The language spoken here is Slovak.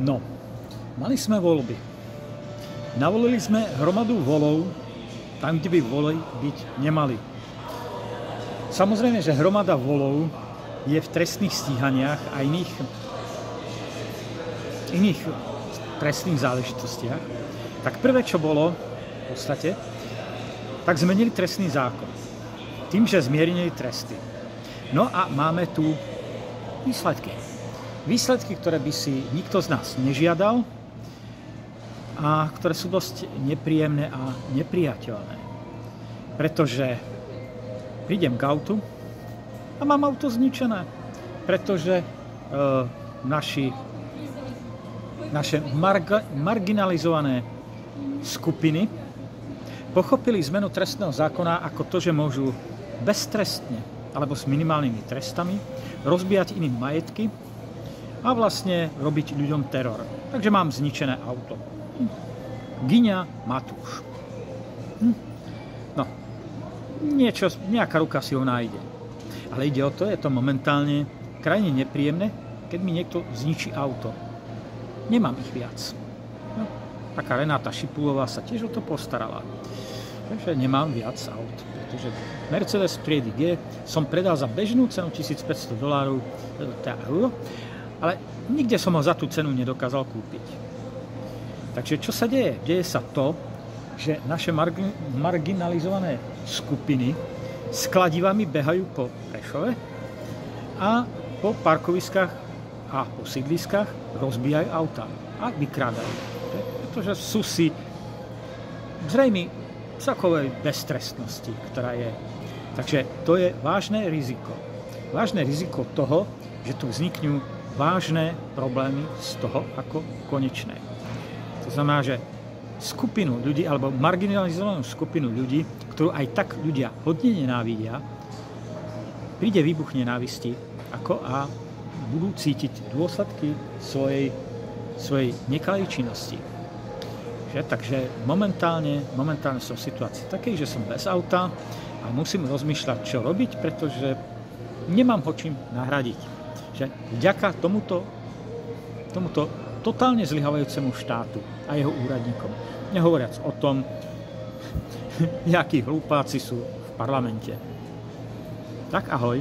No, mali sme voľby. Navolili sme hromadu volov tam, kde by voli byť nemali. Samozrejme, že hromada volov je v trestných stíhaniach a iných trestných záležitostiach. Tak prvé, čo bolo v podstate, tak zmenili trestný zákon. Tým, že zmiernili tresty. No a máme tu výsledky. Výsledky, ktoré by si nikto z nás nežiadal a ktoré sú dosť nepríjemné a nepriateľné. Pretože prídem k autu a mám auto zničené, pretože naše marginalizované skupiny pochopili zmenu trestného zákona ako to, že môžu beztrestne alebo s minimálnymi trestami rozbíjať iným majetky a vlastne robiť ľuďom teror. Takže mám zničené auto. Gyňa Matúš. No, nejaká ruka si ho nájde. Ale ide o to, je to momentálne krajne nepríjemné, keď mi niekto zničí auto. Nemám ich viac. No, taká Renáta Šipulová sa tiež o to postarala. Takže nemám viac aut. Pretože Mercedes triedy G som predal za bežnú cenu $1500, teda euro, ale nikde som ho za tú cenu nedokázal kúpiť. Takže čo sa deje? Deje sa to, že naše marginalizované skupiny s kladivami behajú po Prešove a po parkoviskách a po sídliskách rozbíjajú autá a vykrádajú. Pretože sú si zrejme takovej beztrestnosti, ktorá je. Takže to je vážne riziko. Vážne riziko toho, že tu vzniknú vážne problémy z toho ako konečné. To znamená, že skupinu ľudí, alebo marginalizovanú skupinu ľudí, ktorú aj tak ľudia hodne nenávidia, príde výbuch nenávisti a budú cítiť dôsledky svojej nekalej činnosti. Takže momentálne som v situácii takej, že som bez auta a musím rozmýšľať, čo robiť, pretože nemám ho čím nahradiť. Že vďaka tomuto totálne zlyhávajúcemu štátu a jeho úradníkom. Nehovoriac o tom, jakí hlupáci sú v parlamente. Tak ahoj.